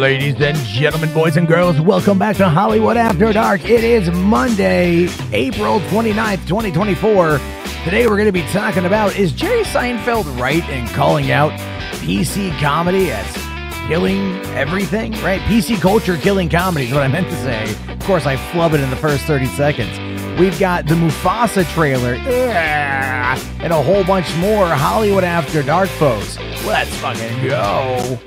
Ladies and gentlemen, boys and girls, welcome back to Hollywood After Dark. It is Monday, April 29th, 2024. Today we're going to be talking about, is Jerry Seinfeld right in calling out PC comedy as killing everything, right? PC culture killing comedy is what I meant to say. Of course, I flub it in the first 30 seconds. We've got the MUFASA trailer, and a whole bunch more Hollywood After Dark, folks. Let's fucking go.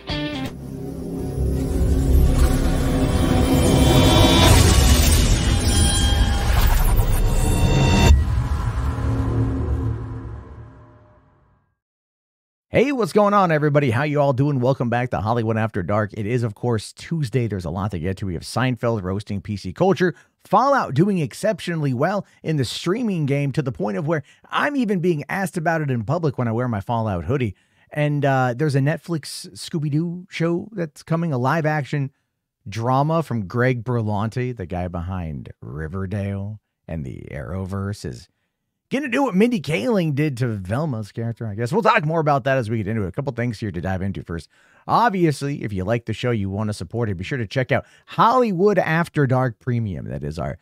Hey, what's going on, everybody? How you all doing? Welcome back to Hollywood After Dark. It is, of course, Tuesday. There's a lot to get to. We have Seinfeld roasting PC culture, Fallout doing exceptionally well in the streaming game to the point of where I'm even being asked about it in public when I wear my Fallout hoodie. And there's a Netflix Scooby-Doo show that's coming, a live-action drama from Greg Berlanti, the guy behind Riverdale and the Arrowverse, is going to do what Mindy Kaling did to Velma's character, I guess. We'll talk more about that as we get into it. A couple things here to dive into first. Obviously, if you like the show, you want to support it, be sure to check out Hollywood After Dark Premium. That is our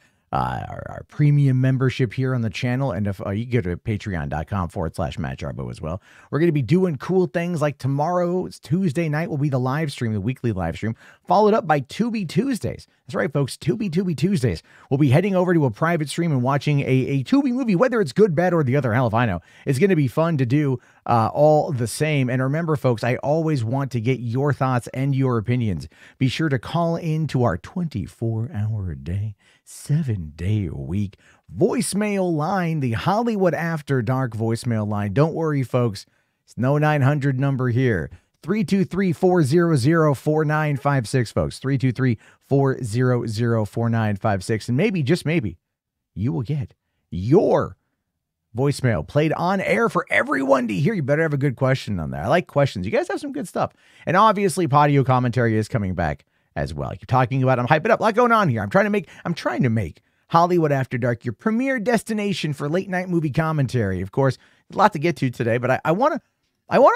premium membership here on the channel. And if you go to patreon.com/Matt Jarbo as well. We're going to be doing cool things like tomorrow, it's Tuesday night, will be the live stream, the weekly live stream, followed up by Tubi Tuesdays. That's right, folks, Tubi Tuesdays. We'll be heading over to a private stream and watching a Tubi movie, whether it's good, bad, or the other, hell if I know. It's going to be fun to do all the same. And remember, folks, I always want to get your thoughts and your opinions. Be sure to call in to our 24-hour-a-day, 7-day-a-week voicemail line, the Hollywood After Dark voicemail line. Don't worry, folks. It's no 900 number here. 323-400-4956, folks. 323-400-4956. And maybe, just maybe, you will get your voicemail played on air for everyone to hear. You better have a good question on there. I like questions. You guys have some good stuff. And obviously, Podio commentary is coming back as well. You're talking about, I'm hyping up, a lot going on here. I'm trying to make Hollywood After Dark your premier destination for late night movie commentary. Of course, a lot to get to today, but I want to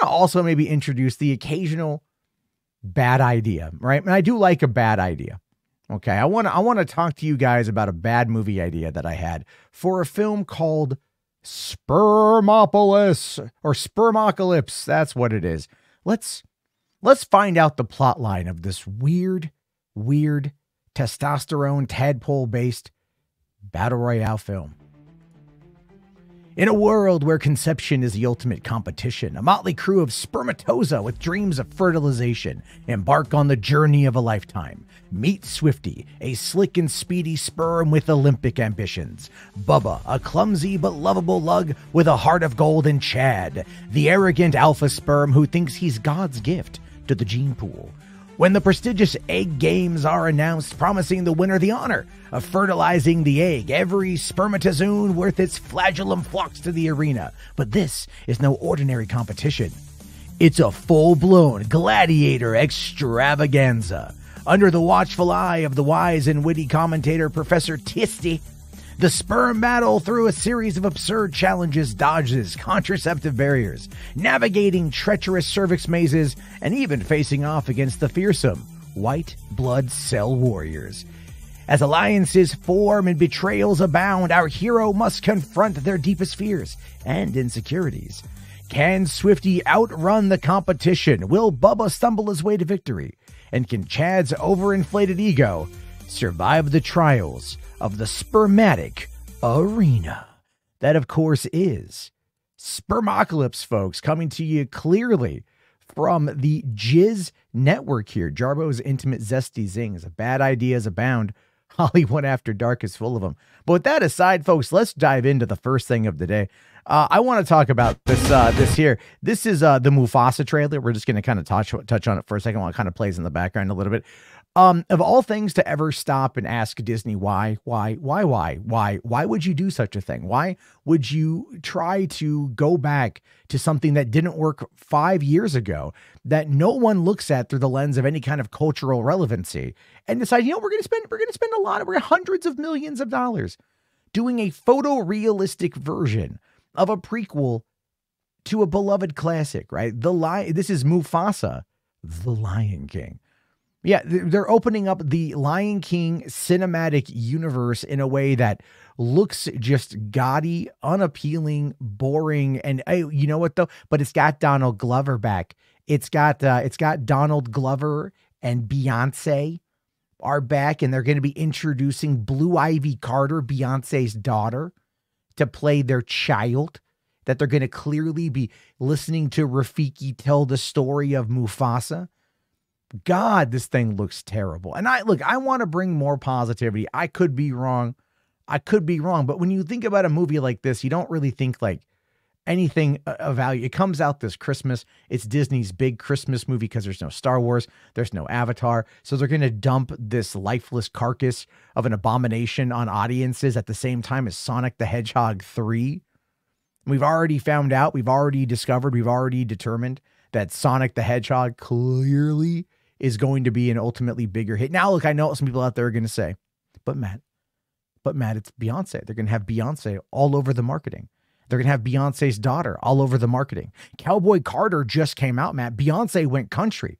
also maybe introduce the occasional bad idea, right? And I do like a bad idea. Okay, I want to talk to you guys about a bad movie idea that I had for a film called Spermopolis or Spermocalypse. That's what it is. Let's find out the plot line of this weird testosterone tadpole-based battle royale film. In a world where conception is the ultimate competition, a motley crew of spermatozoa with dreams of fertilization embark on the journey of a lifetime. Meet Swifty, a slick and speedy sperm with Olympic ambitions. Bubba, a clumsy but lovable lug with a heart of gold, and Chad, the arrogant alpha sperm who thinks he's God's gift to the gene pool. When the prestigious egg games are announced, promising the winner the honor of fertilizing the egg, every spermatozoon worth its flagellum flocks to the arena. But this is no ordinary competition. It's a full-blown gladiator extravaganza. Under the watchful eye of the wise and witty commentator Professor Tisty, the sperm battle through a series of absurd challenges, dodges, contraceptive barriers, navigating treacherous cervix mazes, and even facing off against the fearsome white blood cell warriors. As alliances form and betrayals abound, our hero must confront their deepest fears and insecurities. Can Swifty outrun the competition? Will Bubba stumble his way to victory? And can Chad's overinflated ego survive the trials of the spermatic arena? That, of course, is Spermocalypse, folks, coming to you clearly from the Jizz Network here. Jarbo's Intimate Zesty Zings. Bad ideas abound. Hollywood After Dark is full of them. But with that aside, folks, let's dive into the first thing of the day. I want to talk about this here. This is the MUFASA trailer. We're just going to kind of touch on it for a second while it kind of plays in the background a little bit. Of all things to ever stop and ask Disney why would you do such a thing? Why would you try to go back to something that didn't work 5 years ago, that no one looks at through the lens of any kind of cultural relevancy, and decide, we're going to spend hundreds of millions of dollars doing a photorealistic version of a prequel to a beloved classic, right? This is MUFASA, the Lion King. Yeah, they're opening up the Lion King cinematic universe in a way that looks just gaudy, unappealing, boring, and hey, you know what though? But it's got Donald Glover back. It's got Donald Glover and Beyonce are back, and they're going to be introducing Blue Ivy Carter, Beyonce's daughter, to play their child. That they're going to clearly be listening to Rafiki tell the story of Mufasa. God, this thing looks terrible. And I want to bring more positivity. I could be wrong. But when you think about a movie like this, you don't really think like anything of value. It comes out this Christmas. It's Disney's big Christmas movie because there's no Star Wars. There's no Avatar. So they're going to dump this lifeless carcass of an abomination on audiences at the same time as Sonic the Hedgehog 3. We've already found out. We've already discovered. We've already determined that Sonic the Hedgehog clearly is going to be an ultimately bigger hit. Now, look, I know what some people out there are going to say, but Matt, it's Beyonce. They're going to have Beyonce all over the marketing. They're going to have Beyonce's daughter all over the marketing. Cowboy Carter just came out, Matt. Beyonce went country.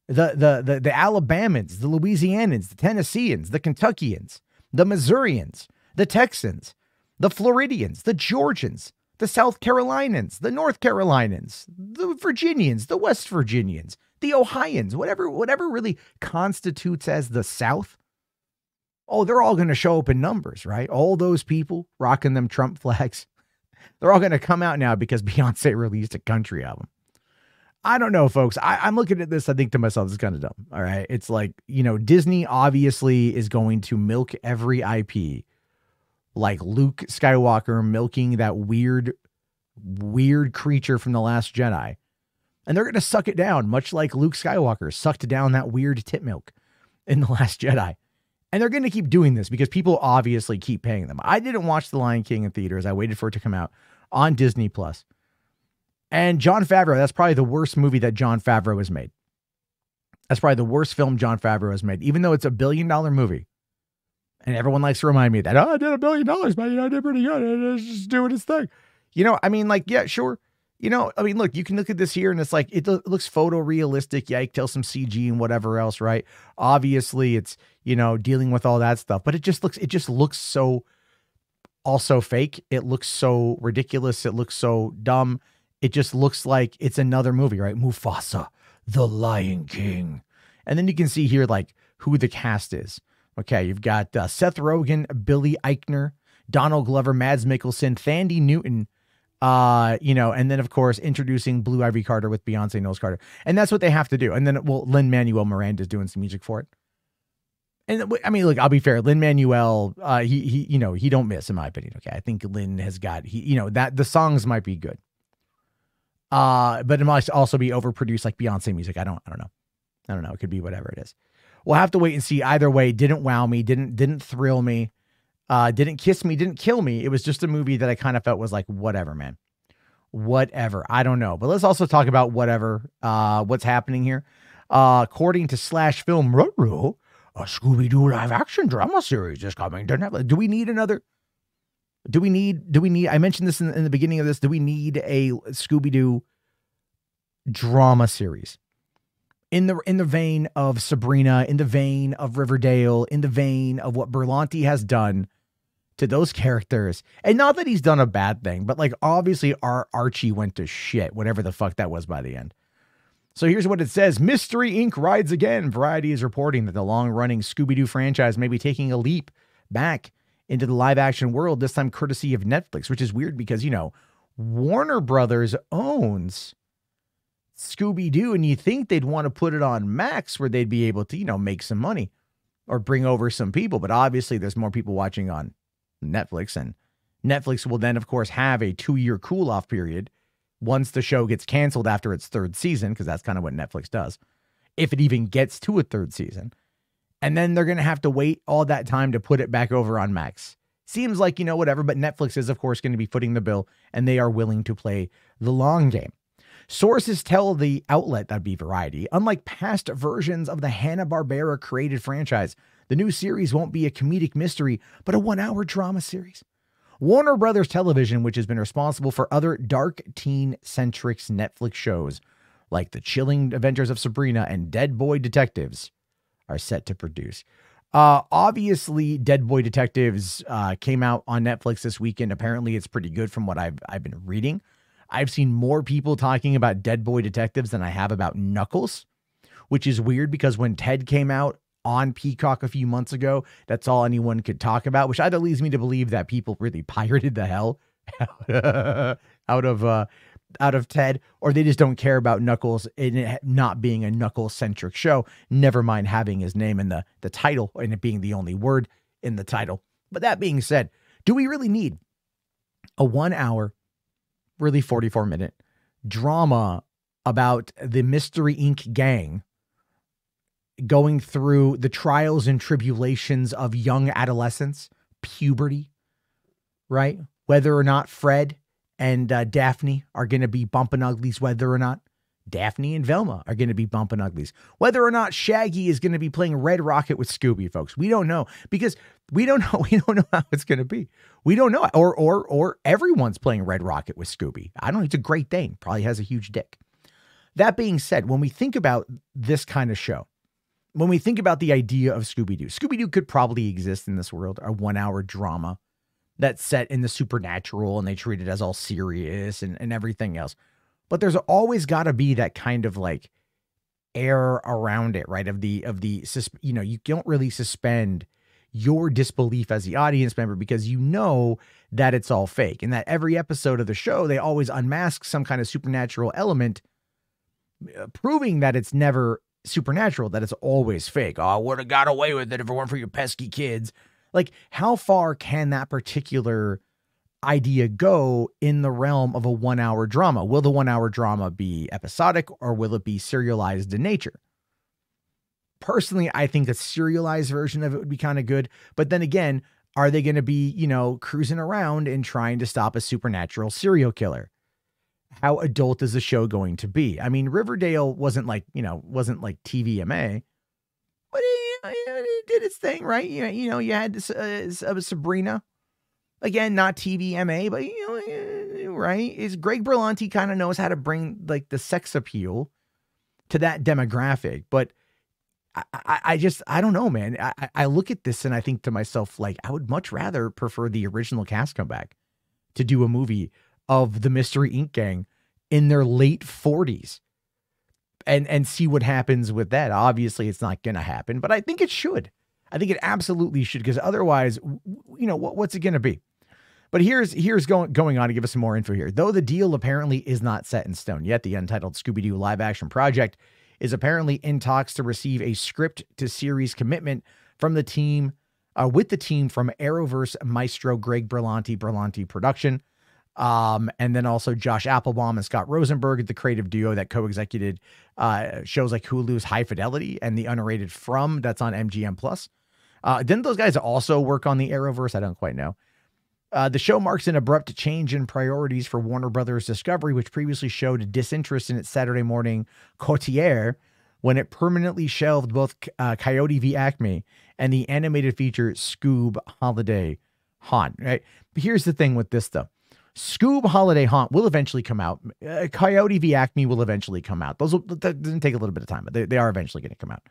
The Alabamans, the Louisianans, the Tennesseans, the Kentuckians, the Missourians, the Texans, the Floridians, the Georgians, the South Carolinians, the North Carolinians, the Virginians, the West Virginians, the Ohioans, whatever really constitutes as the South. Oh, they're all going to show up in numbers, right? All those people rocking them Trump flags. They're all going to come out now because Beyonce released a country album. I don't know, folks. I'm looking at this. I think to myself, this is kind of dumb. All right. It's like, Disney obviously is going to milk every IP like Luke Skywalker milking that weird creature from The Last Jedi. And they're going to suck it down, much like Luke Skywalker sucked down that weird tit milk in The Last Jedi. And they're going to keep doing this because people obviously keep paying them. I didn't watch The Lion King in theaters. I waited for it to come out on Disney Plus. And Jon Favreau, that's probably the worst movie that Jon Favreau has made. That's probably the worst film Jon Favreau has made, even though it's $1 billion movie. And everyone likes to remind me that, I did $1 billion, but I did pretty good. It's just doing its thing. Yeah, sure. Look, you can look at this here and it's like, it looks photorealistic. Yeah, you can tell some CG and whatever else, right? Obviously it's, dealing with all that stuff, but it just looks so also fake. It looks so ridiculous. It looks so dumb. It just looks like it's another movie, right? Mufasa, the Lion King. And then you can see here, like, who the cast is. Okay, you've got Seth Rogen, Billy Eichner, Donald Glover, Mads Mikkelsen, Thandie Newton, and then, of course, introducing Blue Ivy Carter with Beyonce Knowles Carter. And that's what they have to do. And then, Lin-Manuel Miranda is doing some music for it. And, look, I'll be fair. Lin-Manuel, he don't miss, in my opinion, okay? I think Lin has got, that the songs might be good. But it might also be overproduced like Beyonce music. I don't know. It could be whatever it is. We'll have to wait and see. Either way, didn't wow me, didn't thrill me, didn't kiss me, didn't kill me. It was just a movie that I kind of felt was like, whatever, man. Whatever. I don't know. But let's also talk about what's happening here. According to Slash Film, a Scooby-Doo live action drama series is coming to Netflix. Do we need, I mentioned this in the beginning of this, do we need a Scooby-Doo drama series? In the vein of Sabrina, in the vein of Riverdale, in the vein of what Berlanti has done to those characters. And not that he's done a bad thing, but like obviously our Archie went to shit, whatever the fuck that was by the end. So here's what it says. Mystery Inc. rides again. Variety is reporting that the long-running Scooby-Doo franchise may be taking a leap back into the live-action world, this time courtesy of Netflix, which is weird because, Warner Brothers owns Scooby-Doo, and you think they'd want to put it on Max where they'd be able to, make some money or bring over some people. But obviously there's more people watching on Netflix, and Netflix will then, of course, have a 2-year cool-off period once the show gets canceled after its 3rd season, because that's kind of what Netflix does, if it even gets to a 3rd season. And then they're going to have to wait all that time to put it back over on Max. Seems like, whatever, but Netflix is, of course, going to be footing the bill, and they are willing to play the long game. Sources tell the outlet, that'd be Variety, unlike past versions of the Hanna-Barbera created franchise, the new series won't be a comedic mystery, but a 1-hour drama series. Warner Brothers Television, which has been responsible for other dark teen-centric Netflix shows like The Chilling Adventures of Sabrina and Dead Boy Detectives, are set to produce. Obviously, Dead Boy Detectives came out on Netflix this weekend. Apparently, it's pretty good from what I've been reading. I've seen more people talking about Dead Boy Detectives than I have about Knuckles, which is weird because when Ted came out on Peacock a few months ago, that's all anyone could talk about, which either leads me to believe that people really pirated the hell out of Ted, or they just don't care about Knuckles and it not being a Knuckles-centric show, never mind having his name in the title and it being the only word in the title. But that being said, do we really need a 1 hour, really 44-minute drama about the Mystery Inc. gang going through the trials and tribulations of young adolescence, puberty, right? Whether or not Fred and Daphne are going to be bumping uglies, whether or not Daphne and Velma are going to be bumping uglies, whether or not Shaggy is going to be playing Red Rocket with Scooby, folks. We don't know because we don't know how it's going to be. We don't know. Or everyone's playing Red Rocket with Scooby. I don't know. It's a Great Dane. Probably has a huge dick. That being said, when we think about this kind of show, when we think about the idea of Scooby-Doo could probably exist in this world, a 1 hour drama that's set in the supernatural and they treat it as all serious and everything else. But there's always got to be that kind of like air around it, right? You don't really suspend your disbelief as the audience member because you know that it's all fake and that every episode of the show, they always unmask some kind of supernatural element, proving that it's never supernatural, that it's always fake. Oh, I would have got away with it if it weren't for your pesky kids. Like, how far can that particular idea go in the realm of a 1 hour drama? Will the 1 hour drama be episodic or will it be serialized in nature? Personally, I think a serialized version of it would be kind of good. But then again, are they going to be, cruising around and trying to stop a supernatural serial killer? How adult is the show going to be? I mean, Riverdale wasn't like TVMA, but it did its thing, right? You had Sabrina, again, not TVMA, but right? Is Greg Berlanti kind of knows how to bring like the sex appeal to that demographic, but I don't know, man. I look at this and I think to myself, like, I would much rather prefer the original cast come back to do a movie of the Mystery Inc. gang in their late 40s and see what happens with that. Obviously, it's not going to happen, but I think it should. I think it absolutely should, because otherwise, what's it going to be? But here's going on to give us some more info here. Though the deal apparently is not set in stone yet, the untitled Scooby-Doo live action project is apparently in talks to receive a script to series commitment from the team, with the team from Arrowverse maestro Greg Berlanti Production. And then also Josh Applebaum and Scott Rosenberg, the creative duo that co-executed shows like Hulu's High Fidelity and the unrated From, that's on MGM Plus. Didn't those guys also work on the Arrowverse? I don't quite know. The show marks an abrupt change in priorities for Warner Brothers Discovery, which previously showed a disinterest in its Saturday morning Côtière when it permanently shelved both Coyote v. Acme and the animated feature Scoob Holiday Haunt. Right? But here's the thing with this, though. Scoob Holiday Haunt will eventually come out. Coyote v. Acme will eventually come out. That doesn't take a little bit of time, but they are eventually going to come out.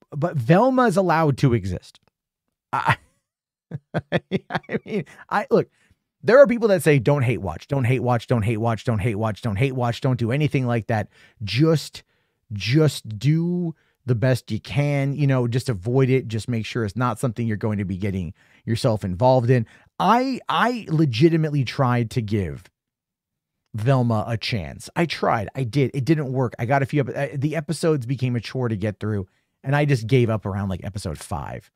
But Velma is allowed to exist. Look, there are people that say, don't hate watch, don't hate watch, don't hate watch, don't hate watch, don't hate watch, don't do anything like that. Just do the best you can, just avoid it. Just make sure it's not something you're going to be getting yourself involved in. I legitimately tried to give Velma a chance. I tried. I did. It didn't work. I got a few, the episodes became a chore to get through, and I just gave up around like episode 5.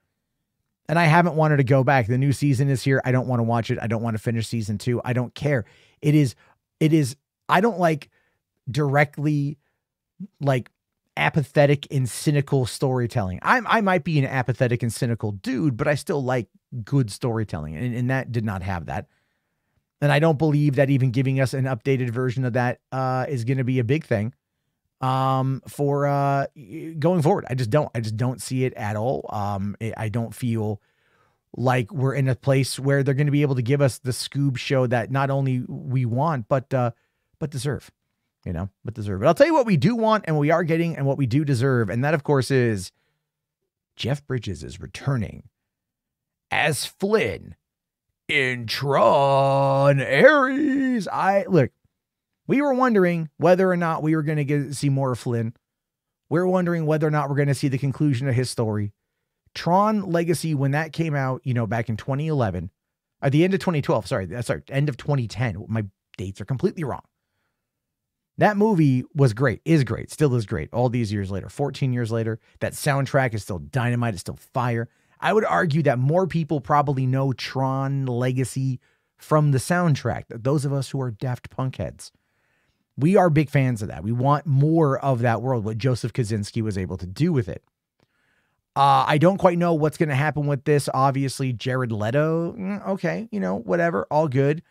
And I haven't wanted to go back. The new season is here. I don't want to watch it. I don't want to finish season 2. I don't care. It is, I don't like directly like apathetic and cynical storytelling. I might be an apathetic and cynical dude, but I still like good storytelling. And that did not have that. And I don't believe that even giving us an updated version of that is going to be a big thing for going forward. I just don't see it at all. I don't feel like we're in a place where they're going to be able to give us the Scoob show that not only we want, but deserve. but deserve it. I'll tell you what we do want and what we are getting and what we do deserve. And that, of course, is Jeff Bridges is returning as Flynn in Tron Aries. Look, we were wondering whether or not we were going to see more of Flynn. We're wondering whether or not we're going to see the conclusion of his story. Tron Legacy, when that came out, back in 2011, at the end of 2012, sorry, end of 2010. My dates are completely wrong. That movie was great, is great, still is great. All these years later, 14 years later, that soundtrack is still dynamite, it's still fire. I would argue that more people probably know Tron Legacy from the soundtrack. Those of us who are Daft Punk heads, we are big fans of that. We want more of that world, what Joseph Kosinski was able to do with it. I don't quite know what's going to happen with this. Obviously, Jared Leto, okay, whatever, all good.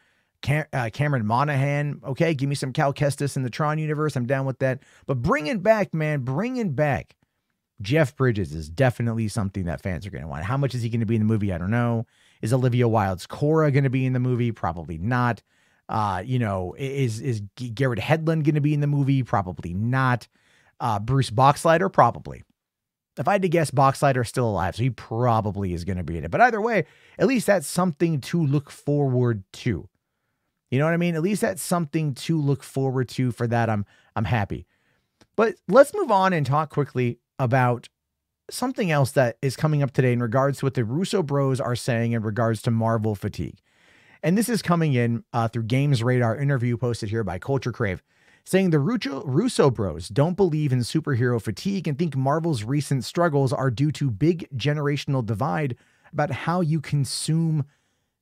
Cameron Monaghan, okay, give me some Cal Kestis in the Tron universe. I'm down with that. But bringing back Jeff Bridges is definitely something that fans are going to want. How much is he going to be in the movie? I don't know. Is Olivia Wilde's Cora going to be in the movie? Probably not. Is Garrett Hedlund going to be in the movie? Probably not. Bruce Boxleitner? Probably. If I had to guess, Boxleitner's still alive, so he probably is going to be in it. But either way, at least that's something to look forward to. You know what I mean? At least that's something to look forward to. For that, I'm happy. But let's move on and talk quickly about something else that is coming up today in regards to what the Russo Bros are saying in regards to Marvel fatigue. And this is coming in through Games Radar interview posted here by Culture Crave, saying the Russo Bros don't believe in superhero fatigue and think Marvel's recent struggles are due to big generational divide about how you consume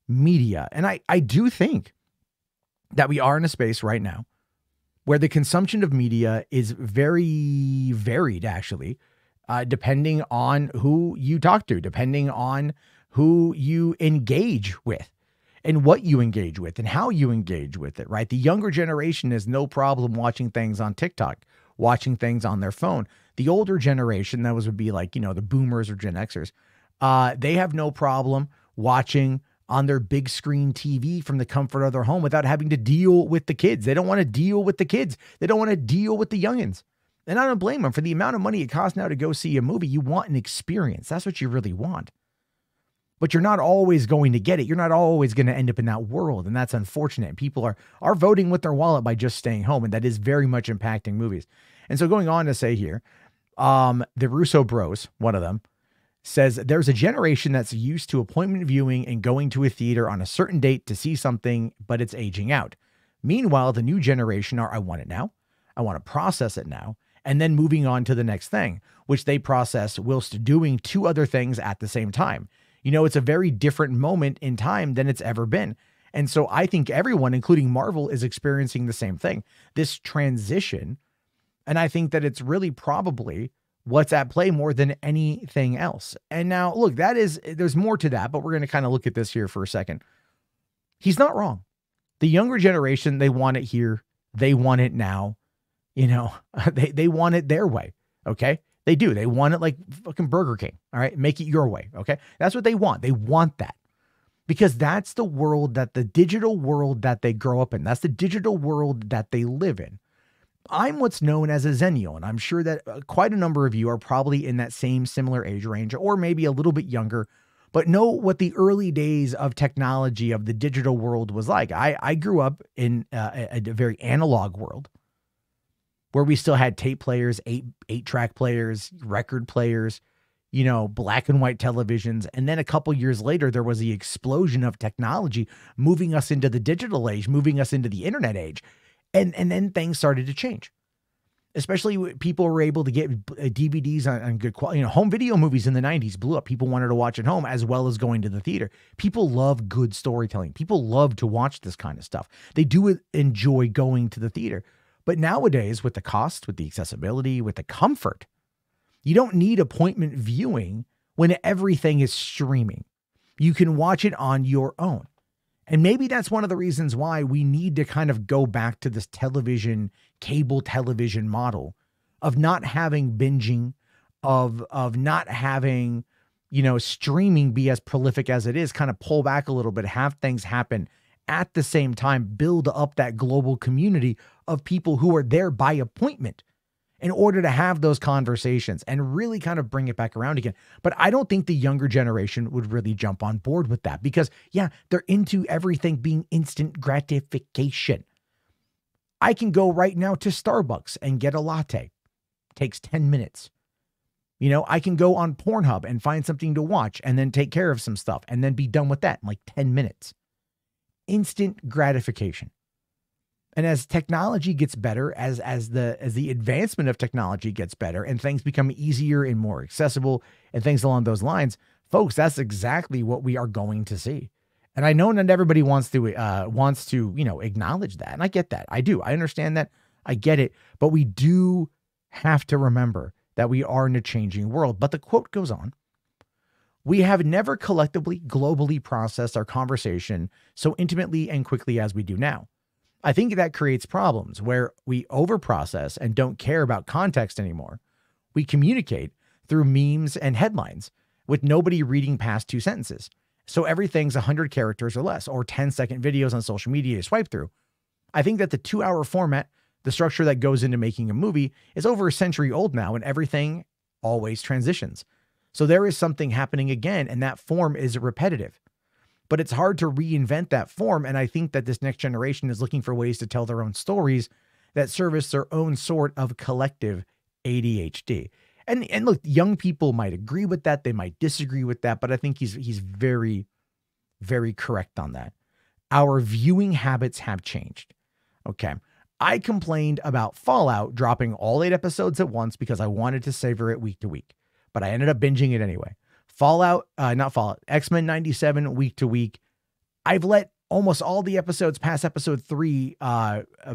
media. And I do think that we are in a space right now where the consumption of media is very varied, actually, depending on who you talk to, depending on who you engage with and what you engage with and how you engage with it, right? The younger generation has no problem watching things on TikTok, watching things on their phone. The older generation, would be like, the boomers or Gen Xers, they have no problem watching on their big screen TV from the comfort of their home without having to deal with the kids. They don't want to deal with the kids. They don't want to deal with the youngins. And I don't blame them. For the amount of money it costs now to go see a movie, you want an experience. That's what you really want. But you're not always going to get it. You're not always going to end up in that world. And that's unfortunate. People are voting with their wallet by just staying home. And that is very much impacting movies. And so going on to say here, the Russo Bros, one of them, says there's a generation that's used to appointment viewing and going to a theater on a certain date to see something, but it's aging out. Meanwhile, the new generation are, I want it now. I want to process it now. And then moving on to the next thing, which they process whilst doing two other things at the same time. It's a very different moment in time than it's ever been. And so I think everyone, including Marvel, is experiencing the same thing, this transition. And I think that it's really probably what's at play more than anything else. And now, look, there's more to that, but we're going to kind of look at this here for a second. He's not wrong. The younger generation, they want it here. They want it now. They want it their way. Okay. They do. They want it like fucking Burger King. All right. Make it your way. Okay. That's what they want. They want that because that's the world, that the digital world that they grow up in. That's the digital world that they live in. I'm what's known as a Zennial, and I'm sure that quite a number of you are probably in that same similar age range, or maybe a little bit younger, but know what the early days of technology of the digital world was like. I grew up in a very analog world where we still had tape players, eight-track players, record players, black and white televisions. And then a couple years later, there was the explosion of technology moving us into the digital age, moving us into the internet age. And then things started to change, especially when people were able to get DVDs on good quality. Home video movies in the 90s blew up. People wanted to watch at home as well as going to the theater. People love good storytelling. People love to watch this kind of stuff. They do enjoy going to the theater. But nowadays, with the cost, with the accessibility, with the comfort, you don't need appointment viewing when everything is streaming. You can watch it on your own. And maybe that's one of the reasons why we need to kind of go back to this cable television model of not having binging, of not having, streaming be as prolific as it is, kind of pull back a little bit, have things happen at the same time, build up that global community of people who are there by appointment in order to have those conversations and really kind of bring it back around again. But I don't think the younger generation would really jump on board with that because, yeah, they're into everything being instant gratification. I can go right now to Starbucks and get a latte. Takes 10 minutes. You know, I can go on Pornhub and find something to watch and then take care of some stuff and then be done with that in like 10 minutes. Instant gratification. And as technology gets better, as the advancement of technology gets better and things become easier and more accessible and things along those lines, folks, that's exactly what we are going to see. And I know not everybody wants to, you know, acknowledge that. And I get that. I do. I understand that. I get it. But we do have to remember that we are in a changing world. But the quote goes on. We have never collectively, globally processed our conversation so intimately and quickly as we do now. I think that creates problems where we overprocess and don't care about context anymore. We communicate through memes and headlines with nobody reading past 2 sentences. So everything's 100 characters or less, or 10-second videos on social media to swipe through. I think that the 2-hour format, the structure that goes into making a movie, is over a century old now, and everything always transitions. So there is something happening again, and that form is repetitive. But it's hard to reinvent that form, and I think that this next generation is looking for ways to tell their own stories that service their own sort of collective ADHD. And look, young people might agree with that, they might disagree with that, but I think he's very, very correct on that. Our viewing habits have changed. Okay. I complained about Fallout dropping all 8 episodes at once because I wanted to savor it week to week, but I ended up binging it anyway. X-Men 97 week to week. I've let almost all the episodes past episode 3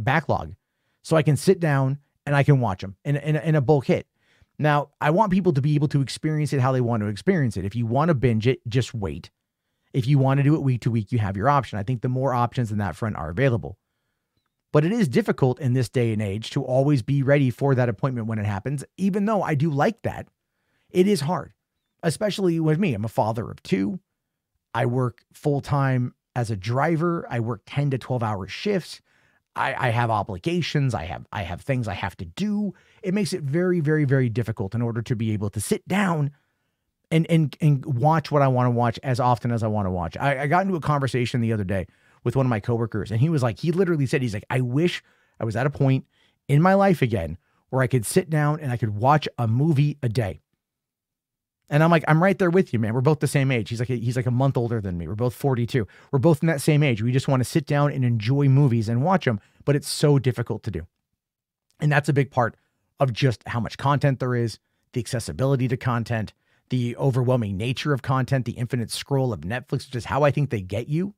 backlog so I can sit down and I can watch them in a bulk hit. Now, I want people to be able to experience it how they want to experience it. If you want to binge it, just wait. If you want to do it week to week, you have your option. I think the more options in that front are available. But it is difficult in this day and age to always be ready for that appointment when it happens. Even though I do like that, it is hard, especially with me. I'm a father of 2. I work full-time as a driver. I work 10 to 12-hour shifts. I have obligations. I have things I have to do. It makes it very, very, very difficult in order to be able to sit down and watch what I want to watch as often as I want to watch. I got into a conversation the other day with one of my coworkers, and he was like, he literally said, he's like, I wish I was at a point in my life again where I could sit down and I could watch a movie a day. And I'm like, I'm right there with you, man. We're both the same age. He's like a month older than me. We're both 42. We're both in that same age. We just want to sit down and enjoy movies and watch them, but it's so difficult to do. And that's a big part of just how much content there is, the accessibility to content, the overwhelming nature of content, the infinite scroll of Netflix, which is how I think they get you.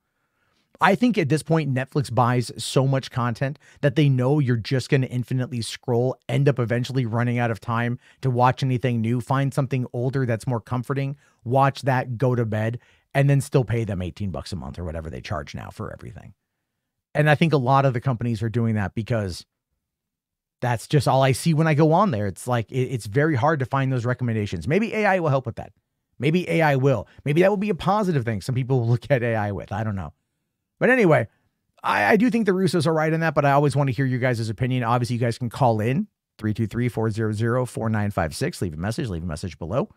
I think at this point, Netflix buys so much content that they know you're just going to infinitely scroll, end up eventually running out of time to watch anything new, find something older that's more comforting, watch that, go to bed, and then still pay them $18 a month or whatever they charge now for everything. And I think a lot of the companies are doing that because that's just all I see when I go on there. It's like, it's very hard to find those recommendations. Maybe AI will help with that. Maybe AI will. Maybe that will be a positive thing some people will look at AI with. I don't know. But anyway, I do think the Russos are right in that, but I always want to hear your guys' opinion. Obviously, you guys can call in 323-400-4956. Leave a message below.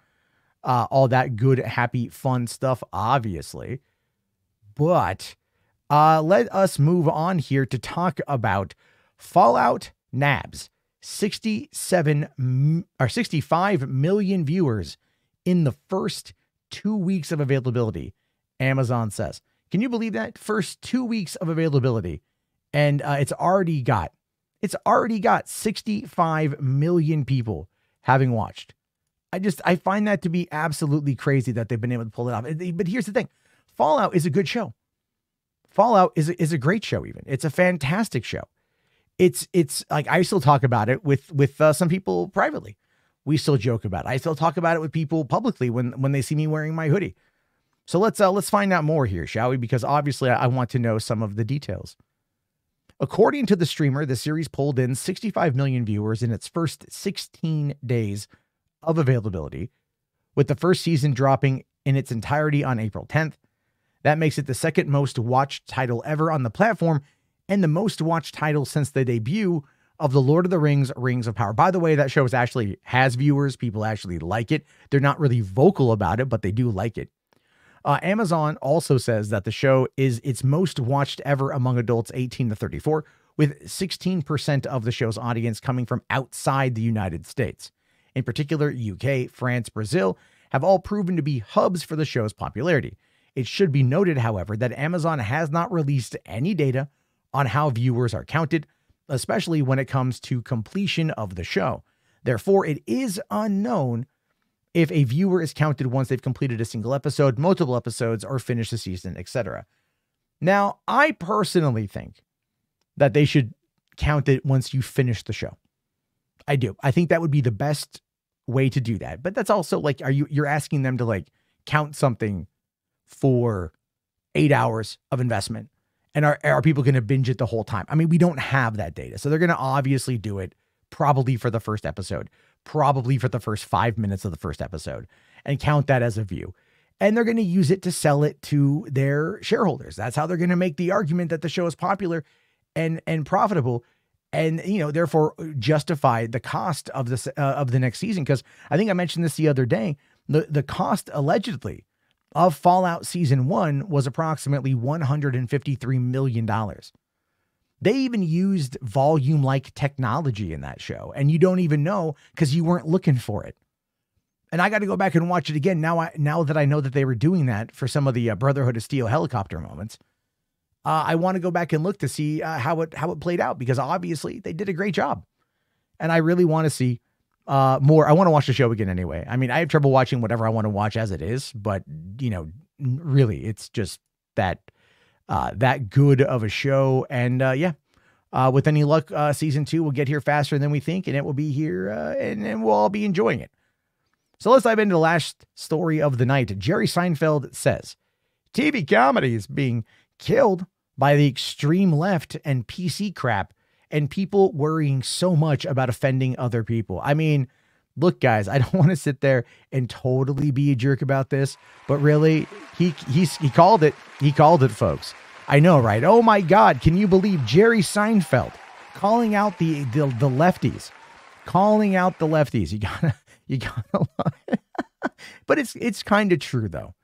All that good, happy, fun stuff, obviously. But let us move on here to talk about Fallout Nabs. 65 million viewers in the first 2 weeks of availability, Amazon says. Can you believe that? First 2 weeks of availability, and it's already got 65 million people having watched. I find that to be absolutely crazy that they've been able to pull it off. But here's the thing. Fallout is a good show. Fallout is a great show even. It's a fantastic show. It's like, I still talk about it with some people privately. We still joke about it. I still talk about it with people publicly when they see me wearing my hoodie. So let's find out more here, shall we? Because obviously I want to know some of the details. According to the streamer, the series pulled in 65 million viewers in its first 16 days of availability, with the first season dropping in its entirety on April 10th. That makes it the second most watched title ever on the platform and the most watched title since the debut of The Lord of the Rings, Rings of Power. By the way, that show has viewers. People actually like it. They're not really vocal about it, but they do like it. Amazon also says that the show is its most watched ever among adults 18 to 34, with 16% of the show's audience coming from outside the United States. In particular, UK, France, Brazil have all proven to be hubs for the show's popularity. It should be noted, however, that Amazon has not released any data on how viewers are counted, especially when it comes to completion of the show. Therefore, it is unknown if a viewer is counted once they've completed a single episode, multiple episodes, or finished the season, etc. Now, I personally think that they should count it once you finish the show. I do. I think that would be the best way to do that. But that's also like, you're asking them to like count something for 8 hours of investment. And are people going to binge it the whole time? I mean, we don't have that data. So they're going to obviously do it probably for the first episode, probably for the first 5 minutes of the first episode, and count that as a view. And they're going to use it to sell it to their shareholders. That's how they're going to make the argument that the show is popular and profitable, and, you know, therefore justify the cost of this of the next season. Because I think I mentioned this the other day. The cost allegedly of Fallout Season 1 was approximately $153 million. They even used volume-like technology in that show, and you don't even know because you weren't looking for it. And I got to go back and watch it again now that I know that they were doing that for some of the Brotherhood of Steel helicopter moments. I want to go back and look to see how it played out, because obviously they did a great job, and I really want to see more. I want to watch the show again anyway. I mean, I have trouble watching whatever I want to watch as it is, but you know, really, it's just that good of a show. And with any luck, season 2 will get here faster than we think, and it will be here, and we'll all be enjoying it. So let's dive into the last story of the night. Jerry Seinfeld says TV comedy is being killed by the extreme left and PC crap, and people worrying so much about offending other people. I mean, look, guys, I don't want to sit there and totally be a jerk about this, but really, he called it. He called it, folks. I know, right? Oh my God, can you believe Jerry Seinfeld calling out the lefties, calling out the lefties? You gotta love it. But it's kind of true, though.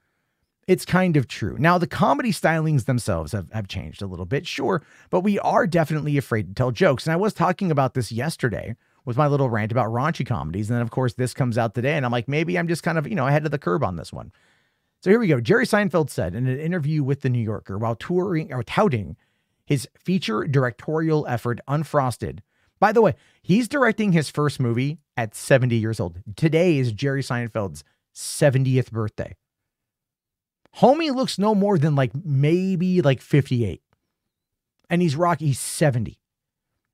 It's kind of true. Now, the comedy stylings themselves have changed a little bit, sure, but we are definitely afraid to tell jokes. And I was talking about this yesterday with my little rant about raunchy comedies. And then, of course, this comes out today, and I'm like, maybe I'm just kind of, ahead of the curve on this one. So here we go. Jerry Seinfeld said in an interview with The New Yorker while touting his feature directorial effort, Unfrosted. By the way, he's directing his first movie at 70 years old. Today is Jerry Seinfeld's 70th birthday. Homie looks no more than maybe 58. And he's 70.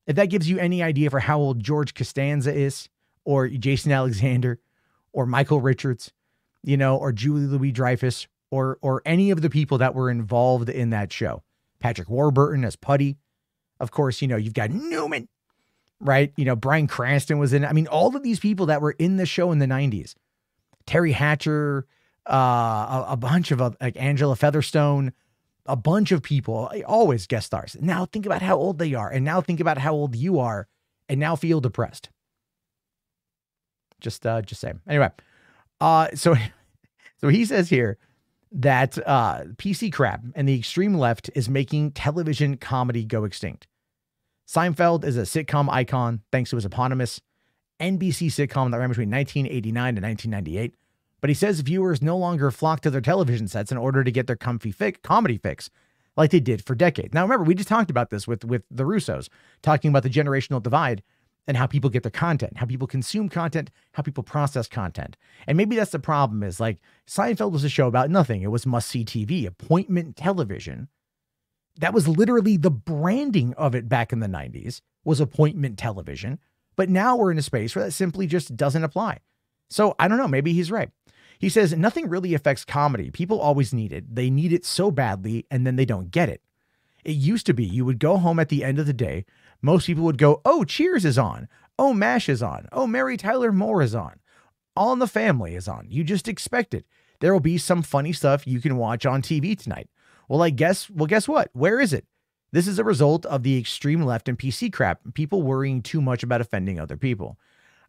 If that gives you any idea for how old George Costanza is, or Jason Alexander, or Michael Richards, or Julie Louis-Dreyfus, or any of the people that were involved in that show. Patrick Warburton as Putty. Of course, you've got Newman, right? Bryan Cranston was in it. I mean, all of these people that were in the show in the 90s. Terry Hatcher, a bunch of Angela Featherstone, a bunch of people, always guest stars. Now think about how old they are, and now think about how old you are, and now feel depressed. Just saying. Anyway, so he says here that PC crap and the extreme left is making television comedy go extinct. Seinfeld is a sitcom icon thanks to his eponymous NBC sitcom that ran between 1989 and 1998. But he says viewers no longer flock to their television sets in order to get their comedy fix like they did for decades. Now, remember, we just talked about this with the Russos, talking about the generational divide and how people get their content, how people consume content, how people process content. And maybe that's the problem is Seinfeld was a show about nothing. It was must-see TV, appointment television. That was literally the branding of it back in the 90s, was appointment television. But now we're in a space where that simply just doesn't apply. So I don't know, maybe he's right. He says, nothing really affects comedy. People always need it. They need it so badly, and then they don't get it. It used to be you would go home at the end of the day. Most people would go, oh, Cheers is on. Oh, MASH is on. Oh, Mary Tyler Moore is on. All in the Family is on. You just expect it. There will be some funny stuff you can watch on TV tonight. Well, guess what? Where is it? This is a result of the extreme left and PC crap, people worrying too much about offending other people.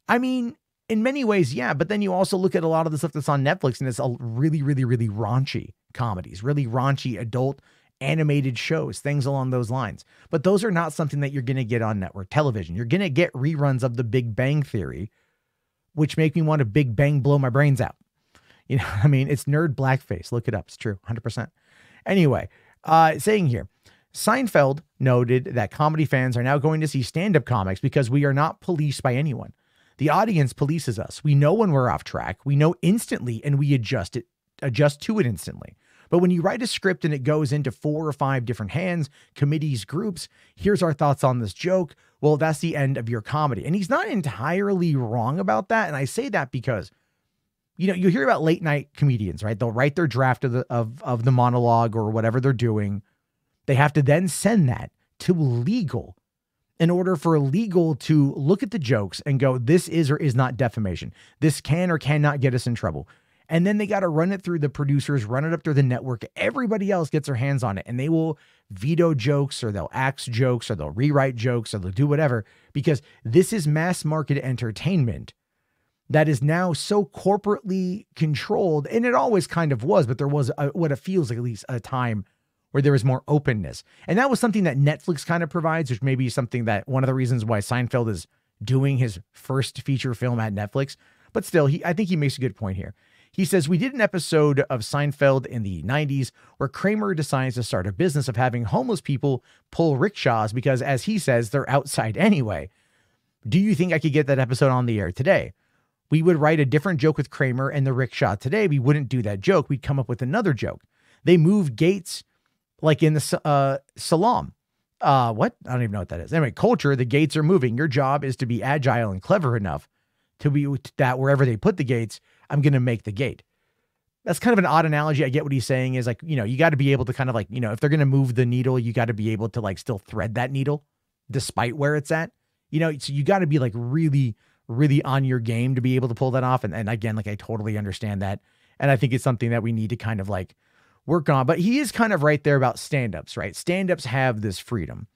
I mean, in many ways, yeah, but then you also look at a lot of the stuff that's on Netflix, and it's a really, really, really raunchy comedies, really raunchy adult animated shows, things along those lines. But those are not something that you're going to get on network television. You're going to get reruns of The Big Bang Theory, which make me want to Big Bang blow my brains out. You know, I mean, it's nerd blackface. Look it up. It's true. 100%. Anyway, saying here, Seinfeld noted that comedy fans are now going to see stand-up comics because we are not policed by anyone. The audience polices us. We know when we're off track. We know instantly, and we adjust to it instantly. But when you write a script and it goes into 4 or 5 different hands, committees, groups, here's our thoughts on this joke. Well, that's the end of your comedy. And he's not entirely wrong about that. And I say that because, you know, you hear about late night comedians, right? They'll write their draft of the monologue or whatever they're doing. They have to then send that to legal in order for legal to look at the jokes and go, this is or is not defamation. This can or cannot get us in trouble. And then they got to run it through the producers, run it up through the network. Everybody else gets their hands on it, and they will veto jokes, or they'll axe jokes, or they'll rewrite jokes, or they'll do whatever, because this is mass market entertainment that is now so corporately controlled. And it always kind of was, but there was what it feels like, at least a time where there was more openness. And that was something that Netflix kind of provides, which may be something that one of the reasons why Seinfeld is doing his first feature film at Netflix. But still, I think he makes a good point here. He says, we did an episode of Seinfeld in the 90s where Kramer decides to start a business of having homeless people pull rickshaws because, as he says, they're outside anyway. Do you think I could get that episode on the air today? We would write a different joke with Kramer and the rickshaw today. We wouldn't do that joke. We'd come up with another joke. They moved gates like in the Salam. What? I don't even know what that is. Anyway, culture, the gates are moving. Your job is to be agile and clever enough to be that wherever they put the gates, I'm going to make the gate. That's kind of an odd analogy. I get what he's saying is like, you know, you got to be able to kind of like, you know, if they're going to move the needle, you got to be able to like still thread that needle despite where it's at, you know, so you got to be like really, really on your game to be able to pull that off. And again, like I totally understand that. And I think it's something that we need to kind of like work on, but he is kind of right there about stand-ups, right? Stand-ups have this freedom.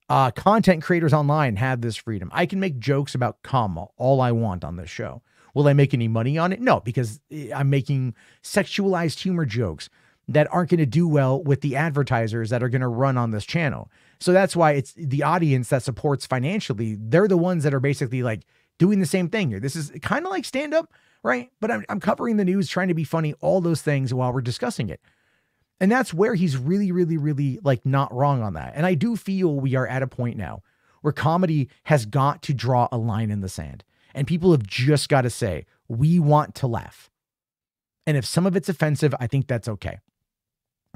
Content creators online have this freedom. I can make jokes about cum all I want on this show. Will I make any money on it? No, because I'm making sexualized humor jokes that aren't going to do well with the advertisers that are going to run on this channel. So that's why it's the audience that supports financially. They're the ones that are basically like doing the same thing here. This is kind of like stand-up, right? But I'm covering the news, trying to be funny, all those things while we're discussing it. And that's where he's really, really, really like not wrong on that. And I do feel we are at a point now where comedy has got to draw a line in the sand. And people have just got to say, we want to laugh. And if some of it's offensive, I think that's okay.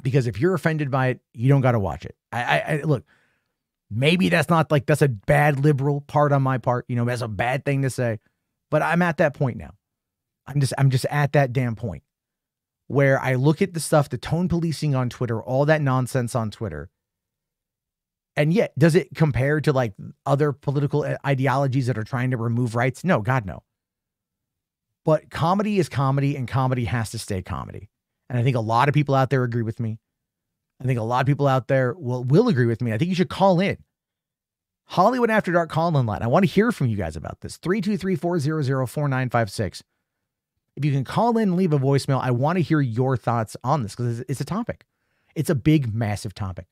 Because if you're offended by it, you don't got to watch it. I look, maybe that's not like, that's a bad liberal part on my part. You know, that's a bad thing to say, but I'm at that point now. I'm just at that damn point where I look at the stuff, the tone policing on Twitter, all that nonsense on Twitter. And yet, does it compare to like other political ideologies that are trying to remove rights? No, God, no. But comedy is comedy, and comedy has to stay comedy. And I think a lot of people out there agree with me. I think a lot of people out there will agree with me. I think you should call in. Hollywood After Dark call-in line. I want to hear from you guys about this. 323-400-4956. If you can call in and leave a voicemail, I want to hear your thoughts on this because it's a topic. It's a big, massive topic.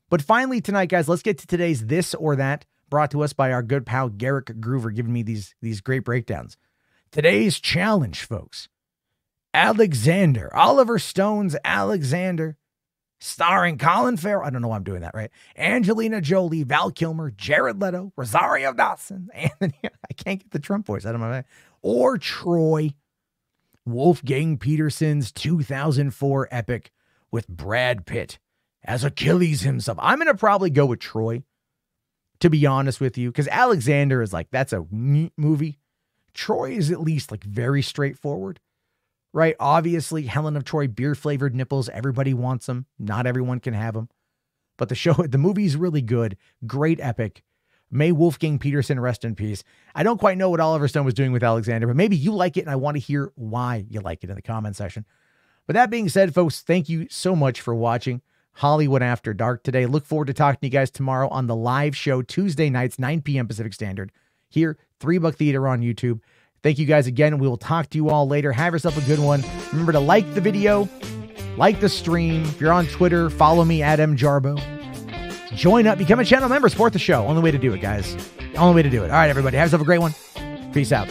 But finally tonight, guys, let's get to today's This or That, brought to us by our good pal Garrick Groover, giving me these great breakdowns. Today's challenge, folks. Alexander, Oliver Stone's Alexander, starring Colin Farrell. I don't know why I'm doing that, right? Angelina Jolie, Val Kilmer, Jared Leto, Rosario Dawson, Anthony. I can't get the Trump voice out of my mouth. Or Troy. Wolfgang Petersen's 2004 epic with Brad Pitt as Achilles himself. I'm going to probably go with Troy, to be honest with you, because Alexander is like, that's a neat movie. Troy is at least like very straightforward, right? Obviously, Helen of Troy, beer-flavored nipples. Everybody wants them. Not everyone can have them. But the movie's really good. Great epic. May Wolfgang Petersen rest in peace. I don't quite know what Oliver Stone was doing with Alexander, but maybe you like it, and I want to hear why you like it in the comment section. But that being said, folks, thank you so much for watching. Hollywood After Dark today. Look forward to talking to you guys tomorrow on the live show, Tuesday nights, 9 p.m. Pacific Standard, here, 3 Buck Theater on YouTube. Thank you guys again. We will talk to you all later. Have yourself a good one. Remember to like the video, like the stream. If you're on Twitter, follow me at mjarbo. Join up, become a channel member, support the show. Only way to do it, guys. Only way to do it. All right, everybody. Have yourself a great one. Peace out.